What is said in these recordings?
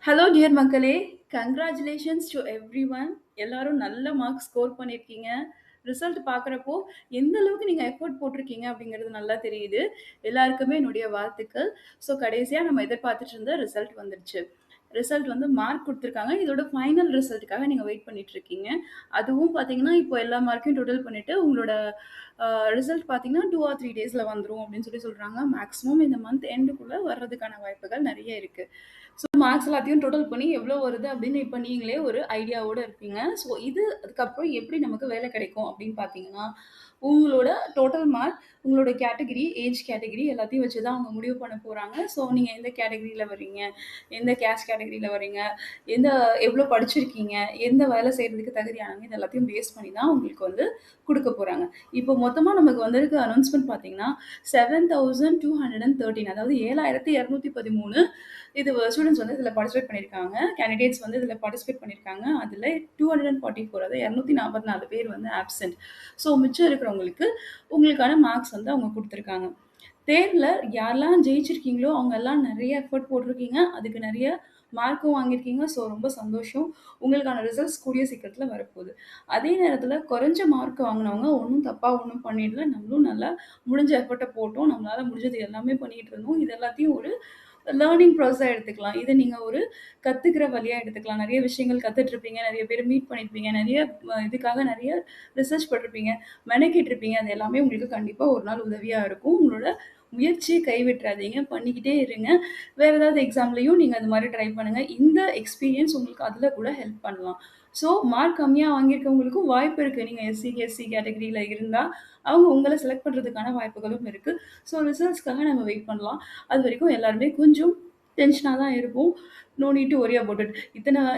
Hello dear மக்களே! Congratulations to everyone. எல்லாரும் நல்ல மார்க் ஸ்கோர் பண்ணியிருக்கீங்க. ரிசல்ட் பார்க்குறப்போ, எந்த அளவுக்கு நீங்க எஃபோர்ட் போட்டிருக்கீங்க அப்படிங்கிறது நல்லா தெரியுது. எல்லாருக்குமே என்னுடைய வாழ்த்துக்கள். ஸோ கடைசியா நம்ம எதிர்பார்த்துட்டு இருந்த ரிசல்ட் வந்துருச்சு. ரிசல்ட் வந்து மார்க் குடுத்துருக்காங்க. இதோட ஃபைனல் ரிசல்ட்டுக்காக நீங்க வெயிட் பண்ணிட்டு இருக்கீங்க. அதுவும் பார்த்தீங்கன்னா, இப்போ எல்லா மார்க்கையும் டோட்டல் பண்ணிட்டு உங்களோட ரிசல்ட் பார்த்தீங்கன்னா 2 ஆர் 3 டேஸ்ல வந்துரும் அப்படின்னு சொல்றாங்க. மேக்ஸிமம் இந்த மந்த் எண்டுக்குள்ள வர்றதுக்கான வாய்ப்புகள் நெறைய இருக்கு. ஸோ மார்க்ஸ் எல்லாத்தையும் டோட்டல் பண்ணி எவ்வளோ வருது அப்படின்னு இப்போ நீங்களே ஒரு ஐடியாவோட இருப்பீங்க. ஸோ இது அதுக்கப்புறம் எப்படி நமக்கு வேலை கிடைக்கும் அப்படின்னு பார்த்தீங்கன்னா, உங்களோட டோட்டல் மார்க், உங்களோட கேட்டகரி, ஏஜ் கேட்டகரி எல்லாத்தையும் வச்சு தான் அவங்க முடிவு பண்ண போறாங்க. ஸோ நீங்க எந்த கேட்டகரியில வர்றீங்க, எந்த கேஸ்ட் கேட்டகரியில வர்றீங்க, எந்த எவ்வளோ படிச்சிருக்கீங்க, எந்த வேலை செய்றதுக்கு தகுதியானவங்க, இது எல்லாத்தையும் பேஸ் பண்ணி தான் உங்களுக்கு வந்து குடுக்க போறாங்க. இப்போ மொத்தமா நமக்கு வந்திருக்க அனௌன்ஸ்மென்ட் பார்த்தீங்கன்னா, 7213 அதாவது 7213 இது ஸ்டூடண்ட்ஸ் வந்து இதில பார்ட்டிசிபேட் பண்ணியிருக்காங்க. கேண்டிடேட்ஸ் வந்து இதில பார்ட்டிசிபேட் பண்ணியிருக்காங்க. அதில 244 அதாவது 244 பேர் வந்து ஆப்சென்ட். ஸோ மிச்சம் இருக்கிறவங்களுக்கு உங்களுக்கான மார்க்ஸ் வந்து அவங்க குடுத்துருக்காங்க. தேர்வுல யாரெல்லாம் ஜெயிச்சிருக்கீங்களோ, அவங்க எல்லாம் நெறைய எஃபோர்ட் போட்டிருக்கீங்க. அதுக்கு நெறைய மார்க்கும் வாங்கியிருக்கீங்க. ஸோ ரொம்ப சந்தோஷம். உங்களுக்கான ரிசல்ட்ஸ் கூடிய சீக்கிரத்தில வரப்போகுது. அதே நேரத்தில குறைஞ்ச மார்க் வாங்குனவங்க ஒண்ணும் தப்பா ஒண்ணும் பண்ணிடல. நம்மளும் நல்லா முடிஞ்ச எஃபோர்ட்ட போட்டோம். நம்மளால முடிஞ்சது எல்லாமே பண்ணிட்டு இருந்தோம். இது எல்லாத்தையும் ஒரு லேர்னிங் ப்ராசஸா எடுத்துக்கலாம். இத நீங்க ஒரு கத்துக்கிற வழியா எடுத்துக்கலாம். நெறைய விஷயங்கள் கத்துட்ருப்பீங்க. நெறைய பேர மீட் பண்ணியிருப்பீங்க. நெறைய இதுக்காக நெறைய ரிசர்ச் பண்ணிருப்பீங்க. மெனக்கிட்டுருப்பீங்க. அது எல்லாமே உங்களுக்கு கண்டிப்பா ஒரு நாள் உதவியா இருக்கும். உங்களோட முயற்சிய கைவிட்றாதீங்க. பண்ணிக்கிட்டே இருங்க. வேற ஏதாவது எக்ஸாம்லயும் நீங்க அது மாரி ட்ரை பண்ணுங்க. இந்த எக்ஸ்பீரியன்ஸ் உங்களுக்கு அதுல கூட ஹெல்ப் பண்ணலாம். ஸோ மார்க் கம்மியா வாங்கியிருக்கவங்களுக்கும் வாய்ப்பு இருக்கு. நீங்க எஸ்சி, எஸ்சி கேட்டகரியில இருந்தா, அவங்க உங்கள செலக்ட் பண்றதுக்கான வாய்ப்புகளும் இருக்கு. ஸோ ரிசல்ட்ஸ்க்காக நம்ம வெயிட் பண்ணலாம். அதுவரைக்கும் எல்லாருமே கொஞ்சம் டென்ஷனா தான் இருப்போம். No need to worry about it.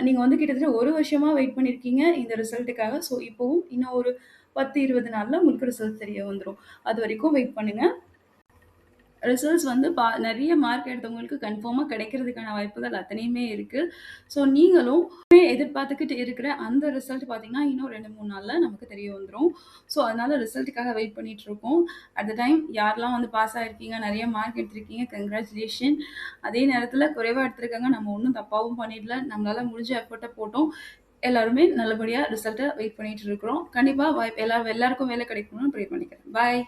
நீங்க வந்து கிட்டத்தட்ட 1 வருஷமா வெயிட் பண்ணியிருக்கீங்க இந்த ரிசல்ட்டுக்காக. ஸோ இப்பவும் இன்னும் ஒரு 10, 20 நாள்ல உங்களுக்கு ரிசல்ட் தெரிய வந்துரும். அதுவரைக்கும் வெயிட் பண்ணுங்க. ரிசல்ட்ஸ் வந்து நெறைய மார்க் எடுத்தவங்களுக்கு கன்ஃபார்மா கிடைக்கிறதுக்கான வாய்ப்புகள் அத்தனையுமே இருக்கு. ஸோ நீங்களும் எதிர்பார்த்துக்கிட்டு இருக்கிற அந்த ரிசல்ட் பார்த்தீங்கன்னா, இன்னும் 2, 3 நாள்ல நமக்கு தெரிய வந்துரும். ஸோ அதனால ரிசல்ட்டுக்காக வெயிட் பண்ணிட்டு இருக்கோம். அட் த டைம் யாரெல்லாம் வந்து பாஸ் ஆயிருக்கீங்க, நெறைய மார்க் எடுத்திருக்கீங்க, கங்ராச்சுலேஷன். அதே நேரத்தில குறைவா எடுத்திருக்காங்க. நம்ம ஒண்ணும் தப்பாவும் பண்ணிடல. நம்மளால முடிஞ்ச எஃபோர்ட்ட போட்டோம். எல்லாருமே நல்லபடியா ரிசல்ட்ட வெயிட் பண்ணிட்டு இருக்கிறோம். கண்டிப்பா எல்லாருக்கும் வேலை கிடைக்கணும்னு ப்ரே பண்ணிக்கிறேன். பாய்.